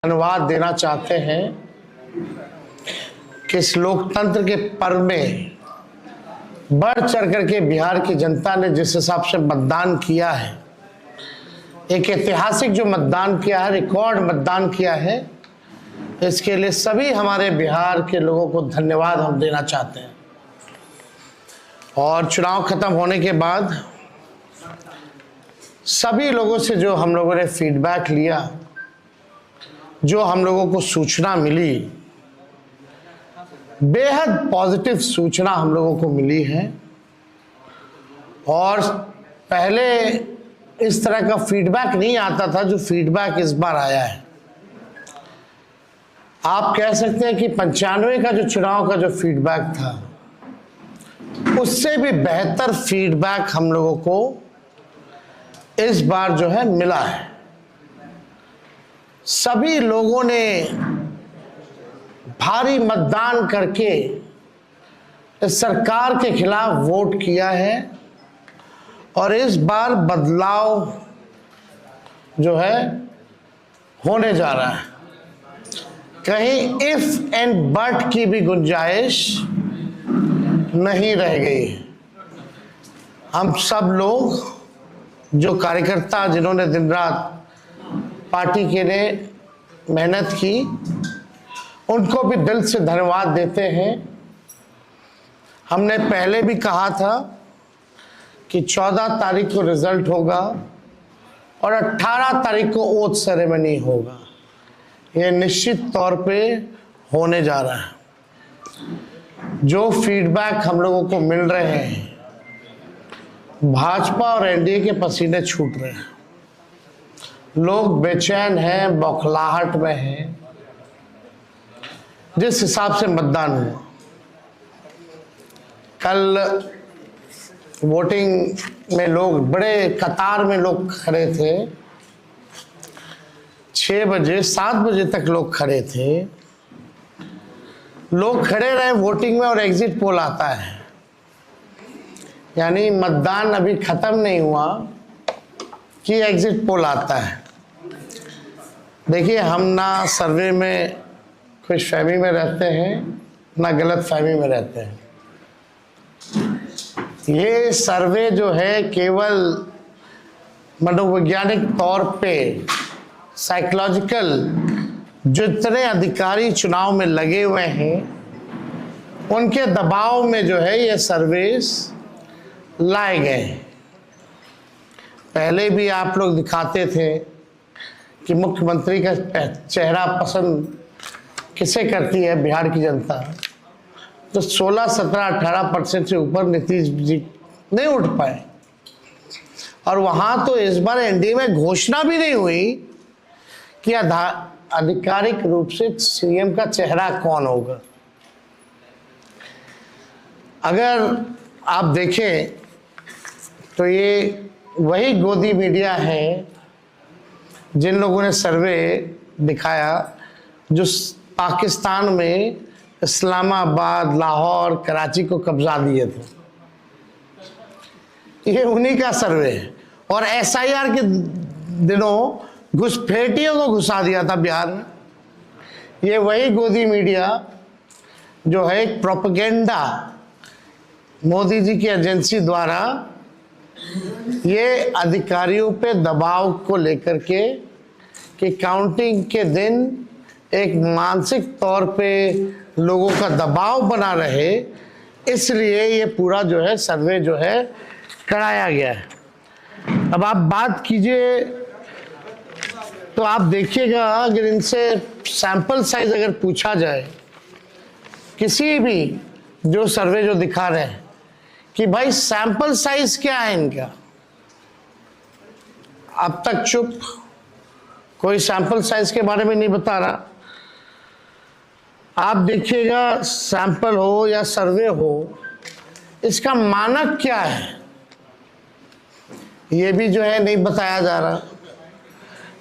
धन्यवाद देना चाहते हैं कि इस लोकतंत्र के पर्व में बढ़ चढ़ करके बिहार की जनता ने जिस हिसाब से मतदान किया है, एक ऐतिहासिक जो मतदान किया है, रिकॉर्ड मतदान किया है, इसके लिए सभी हमारे बिहार के लोगों को धन्यवाद हम देना चाहते हैं। और चुनाव खत्म होने के बाद सभी लोगों से जो हम लोगों ने फीडबैक लिया, जो हम लोगों को सूचना मिली, बेहद पॉजिटिव सूचना हम लोगों को मिली है। और पहले इस तरह का फीडबैक नहीं आता था जो फीडबैक इस बार आया है। आप कह सकते हैं कि 95 का जो चुनाव का जो फीडबैक था, उससे भी बेहतर फीडबैक हम लोगों को इस बार जो है मिला है। सभी लोगों ने भारी मतदान करके इस सरकार के खिलाफ वोट किया है और इस बार बदलाव जो है होने जा रहा है। कहीं इफ एंड बट की भी गुंजाइश नहीं रह गई। हम सब लोग जो कार्यकर्ता जिन्होंने दिन रात पार्टी के लिए मेहनत की, उनको भी दिल से धन्यवाद देते हैं। हमने पहले भी कहा था कि 14 तारीख को रिजल्ट होगा और 18 तारीख को ओथ सेरेमनी होगा। ये निश्चित तौर पे होने जा रहा है। जो फीडबैक हम लोगों को मिल रहे हैं, भाजपा और एनडीए के पसीने छूट रहे हैं। लोग बेचैन हैं, बौखलाहट में हैं। जिस हिसाब से मतदान हुआ, कल वोटिंग में लोग बड़े कतार में लोग खड़े थे। 6 बजे 7 बजे तक लोग खड़े थे। लोग खड़े रहे वोटिंग में और एग्जिट पोल आता है, यानी मतदान अभी खत्म नहीं हुआ कि एग्जिट पोल आता है। देखिए, हम ना सर्वे में खुशफहमी में रहते हैं, ना गलत फहमी में रहते हैं। ये सर्वे जो है केवल मनोवैज्ञानिक तौर पे, साइकोलॉजिकल, जितने अधिकारी चुनाव में लगे हुए हैं उनके दबाव में जो है ये सर्वेस लाए गए। पहले भी आप लोग दिखाते थे कि मुख्यमंत्री का चेहरा पसंद किसे करती है बिहार की जनता, तो 16, 17, 18% से ऊपर नीतीश जी नहीं उठ पाए। और वहां तो इस बार एनडीए में घोषणा भी नहीं हुई कि आधिकारिक रूप से सीएम का चेहरा कौन होगा। अगर आप देखें तो ये वही गोदी मीडिया है जिन लोगों ने सर्वे दिखाया, जो पाकिस्तान में इस्लामाबाद, लाहौर, कराची को कब्जा दिए थे। ये उन्हीं का सर्वे है। और एसआईआर के दिनों घुसपैठियों को घुसा दिया था बिहार में। ये वही गोदी मीडिया जो है एक प्रोपेगेंडा मोदी जी की एजेंसी द्वारा ये अधिकारियों पे दबाव को लेकर के कि काउंटिंग के दिन एक मानसिक तौर पे लोगों का दबाव बना रहे, इसलिए ये पूरा जो है सर्वे जो है कराया गया है। अब आप बात कीजिए तो आप देखिएगा, अगर इनसे सैंपल साइज अगर पूछा जाए, किसी भी जो सर्वे जो दिखा रहे हैं कि भाई सैंपल साइज क्या है इनका, अब तक चुप, कोई सैंपल साइज के बारे में नहीं बता रहा। आप देखिएगा, सैंपल हो या सर्वे हो, इसका मानक क्या है ये भी जो है नहीं बताया जा रहा।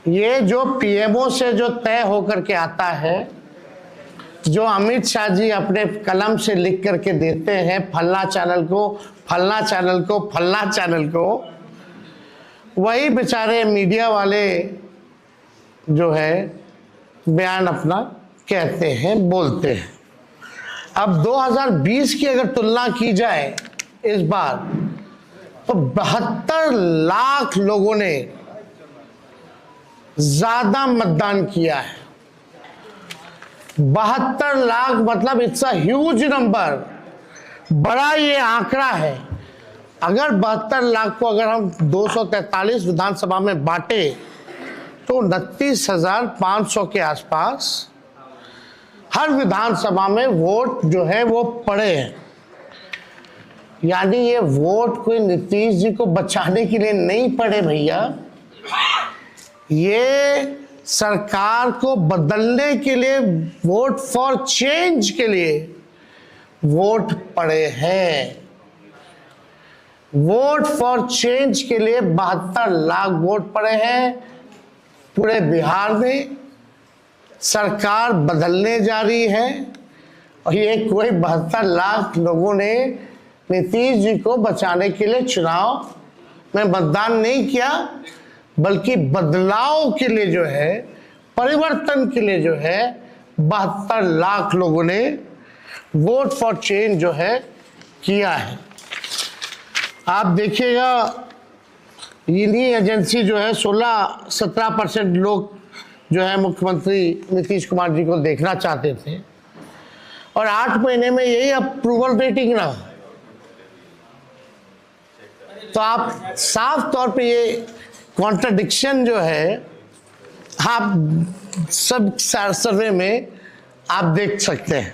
ये जो पीएमओ से जो तय होकर के आता है, जो अमित शाह जी अपने कलम से लिख करके देते हैं, फल्ला चैनल को, फल्ला चैनल को, फल्ला चैनल को, वही बेचारे मीडिया वाले जो है बयान अपना कहते हैं, बोलते हैं। अब 2020 की अगर तुलना की जाए इस बार, तो 72 लाख लोगों ने ज्यादा मतदान किया है। 72 लाख मतलब इट्स अ ह्यूज नंबर, बड़ा ये आंकड़ा है। अगर 72 लाख को अगर हम 243 विधानसभा में बांटे तो 29,500 के आसपास हर विधानसभा में वोट जो है वो पड़े हैं। यानी ये वोट कोई नीतीश जी को बचाने के लिए नहीं पड़े भैया, ये सरकार को बदलने के लिए, वोट फॉर चेंज के लिए वोट पड़े हैं। वोट फॉर चेंज के लिए 72 लाख वोट पड़े हैं पूरे बिहार में। सरकार बदलने जा रही है और ये कोई 72 लाख लोगों ने नीतीश जी को बचाने के लिए चुनाव में मतदान नहीं किया, बल्कि बदलाव के लिए जो है, परिवर्तन के लिए जो है 72 लाख लोगों ने वोट फॉर चेंज जो है किया है। आप देखिएगा इन्हीं एजेंसी जो है 16-17% लोग जो है मुख्यमंत्री नीतीश कुमार जी को देखना चाहते थे और 8 महीने में यही अप्रूवल रेटिंग रहा। तो आप साफ तौर पे ये कॉन्ट्रडिक्शन जो है आप सब सर्वे में आप देख सकते हैं।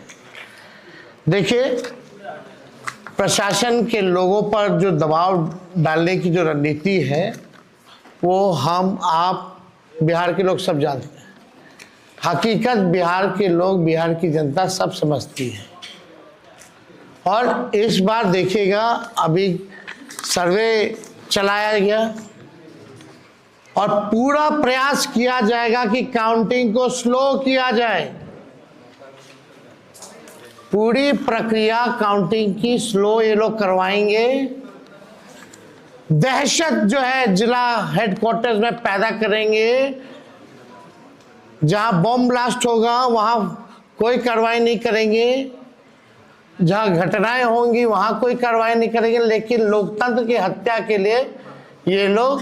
देखिए, प्रशासन के लोगों पर जो दबाव डालने की जो रणनीति है वो हम आप बिहार के लोग सब जानते हैं। हकीकत बिहार के लोग, बिहार की जनता सब समझती है। और इस बार देखिएगा, अभी सर्वे चलाया गया और पूरा प्रयास किया जाएगा कि काउंटिंग को स्लो किया जाए। पूरी प्रक्रिया काउंटिंग की स्लो ये लोग करवाएंगे। दहशत जो है जिला हेडक्वार्टर्स में पैदा करेंगे। जहां बॉम्ब ब्लास्ट होगा वहां कोई कार्रवाई नहीं करेंगे, जहां घटनाएं होंगी वहां कोई कार्रवाई नहीं करेंगे। लेकिन लोकतंत्र की हत्या के लिए ये लोग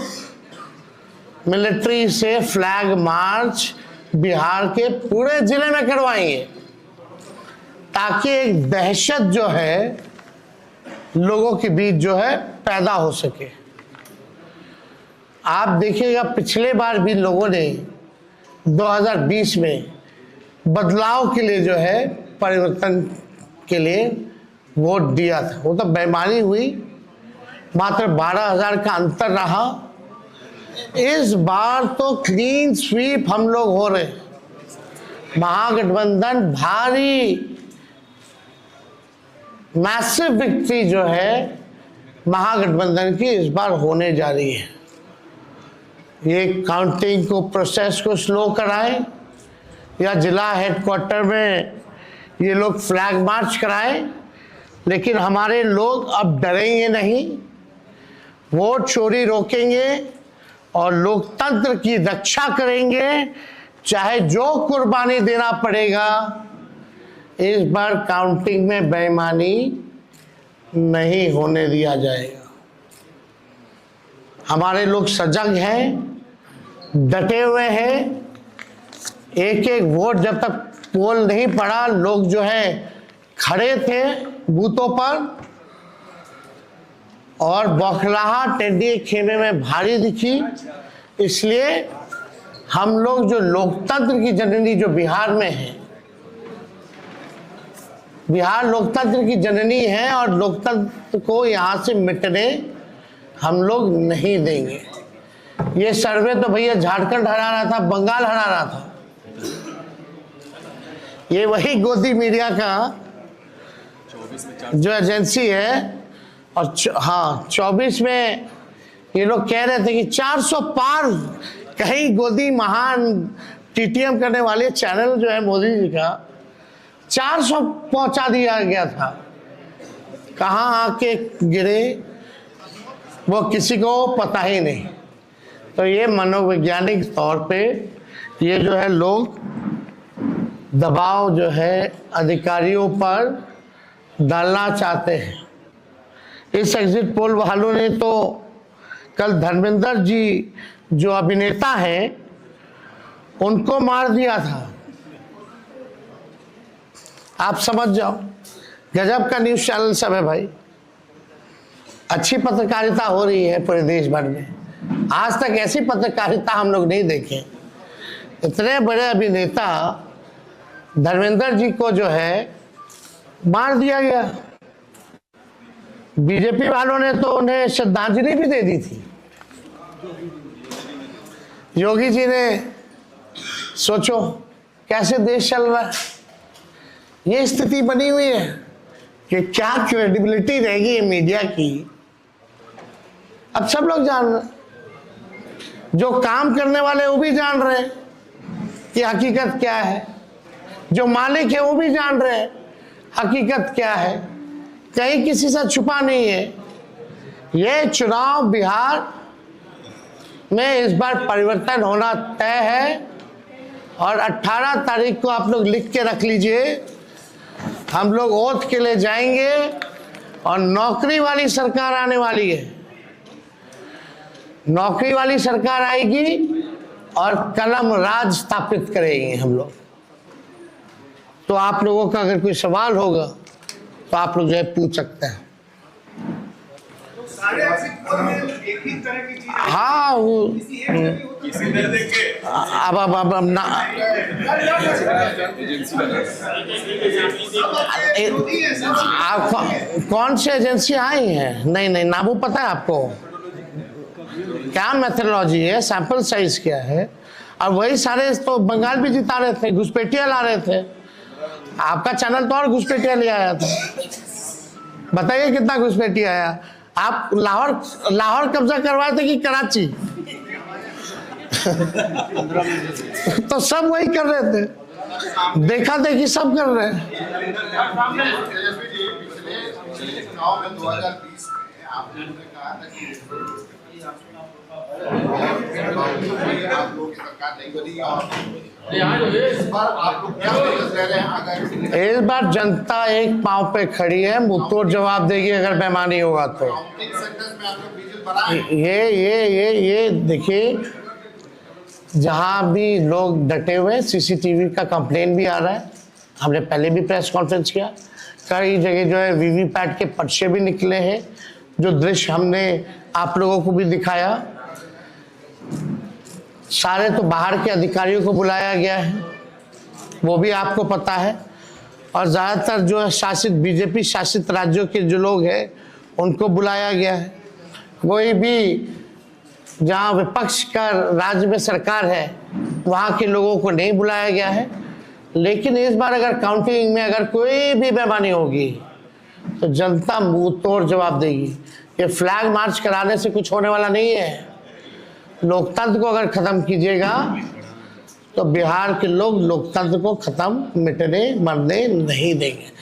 मिलिट्री से फ्लैग मार्च बिहार के पूरे जिले में करवाएंगे, ताकि एक दहशत जो है लोगों के बीच जो है पैदा हो सके। आप देखिएगा, पिछले बार भी लोगों ने 2020 में बदलाव के लिए जो है, परिवर्तन के लिए वोट दिया था। वो तो बेईमानी हुई, मात्र 12,000 का अंतर रहा। इस बार तो क्लीन स्वीप हम लोग हो रहे हैं। महागठबंधन भारी मैसिव विक्ट्री जो है महागठबंधन की इस बार होने जा रही है। ये काउंटिंग को, प्रोसेस को स्लो कराएं या जिला हेडक्वार्टर में ये लोग फ्लैग मार्च कराएं, लेकिन हमारे लोग अब डरेंगे नहीं, वोट चोरी रोकेंगे और लोकतंत्र की रक्षा करेंगे, चाहे जो कुर्बानी देना पड़ेगा। इस बार काउंटिंग में बेईमानी नहीं होने दिया जाएगा। हमारे लोग सजग हैं, डटे हुए हैं। एक एक वोट जब तक पोल नहीं पड़ा, लोग जो है खड़े थे बूथों पर और बौखलाहट एनडीए खेमे में भारी दिखी। इसलिए हम लोग जो लोकतंत्र की जननी जो बिहार में है, बिहार लोकतंत्र की जननी है और लोकतंत्र को यहाँ से मिटने हम लोग नहीं देंगे। ये सर्वे तो भैया झारखंड हरा रहा था, बंगाल हरा रहा था। ये वही गोदी मीडिया का जो एजेंसी है, और हाँ 24 में ये लोग कह रहे थे कि 400 पार, कहीं गोदी महान टीटीएम करने वाले चैनल जो है मोदी जी का 400 पहुंचा दिया गया था। कहाँ आके गिरे वो किसी को पता ही नहीं। तो ये मनोवैज्ञानिक तौर पे ये जो है लोग दबाव जो है अधिकारियों पर डालना चाहते हैं। इस एग्जिट पोल वालों ने तो कल धर्मेंद्र जी जो अभिनेता हैं उनको मार दिया था। आप समझ जाओ, गजब का न्यूज़ चैनल सब है भाई। अच्छी पत्रकारिता हो रही है पूरे देश भर में। आज तक ऐसी पत्रकारिता हम लोग नहीं देखे। इतने बड़े अभिनेता धर्मेंद्र जी को जो है मार दिया गया। बीजेपी वालों ने तो उन्हें श्रद्धांजलि भी दे दी थी। योगी जी ने सोचो कैसे देश चल रहा है। ये स्थिति बनी हुई है कि क्या क्रेडिबिलिटी रहेगी मीडिया की। अब सब लोग जान रहे, जो काम करने वाले वो भी जान रहे हैं कि हकीकत क्या है, जो मालिक है वो भी जान रहे हैं हकीकत क्या है। कहीं किसी से छुपा नहीं है। ये चुनाव बिहार में इस बार परिवर्तन होना तय है और 18 तारीख को आप लोग लिख के रख लीजिए। हम लोग ओथ के लिए जाएंगे और नौकरी वाली सरकार आने वाली है। नौकरी वाली सरकार आएगी और कलम राज स्थापित करेंगे हम लोग। तो आप लोगों का अगर कोई सवाल होगा तो आप लोग जो है पूछ सकते हैं। एक ही तरह की चीज। हाँ वो अब ना आप कौन सी एजेंसी आई हैं? नहीं ना वो पता है आपको क्या मेथोडोलॉजी है, सैंपल साइज क्या है। और वही सारे तो बंगाल भी जिता रहे थे, घुसपैठिया ला रहे थे। आपका चैनल तो और घुसपैठिया ले आया था। बताइए कितना घुसपैठिया आया। आप लाहौर कब्जा करवाए थे कि कराची? तो सब वही कर रहे थे, देखा देखी सब कर रहे हैं। इस बार जनता एक पांव पे खड़ी है, मुंहतोड़ जवाब देगी अगर बेईमानी होगा तो। ये देखिए, जहां भी लोग डटे हुए, सीसीटीवी का कंप्लेन भी आ रहा है। हमने पहले भी प्रेस कॉन्फ्रेंस किया। कई जगह जो है वीवीपैट के पर्चे भी निकले हैं, जो दृश्य हमने आप लोगों को भी दिखाया। सारे तो बाहर के अधिकारियों को बुलाया गया है, वो भी आपको पता है। और ज़्यादातर जो है शासित बीजेपी शासित राज्यों के जो लोग हैं उनको बुलाया गया है। कोई भी जहाँ विपक्ष का राज्य में सरकार है वहाँ के लोगों को नहीं बुलाया गया है। लेकिन इस बार अगर काउंटिंग में अगर कोई भी बेईमानी होगी तो जनता मुंह तोड़ जवाब देगी। ये फ्लैग मार्च कराने से कुछ होने वाला नहीं है। लोकतंत्र को अगर खत्म कीजिएगा तो बिहार के लोग लोकतंत्र को खत्म मिटने मरने नहीं देंगे।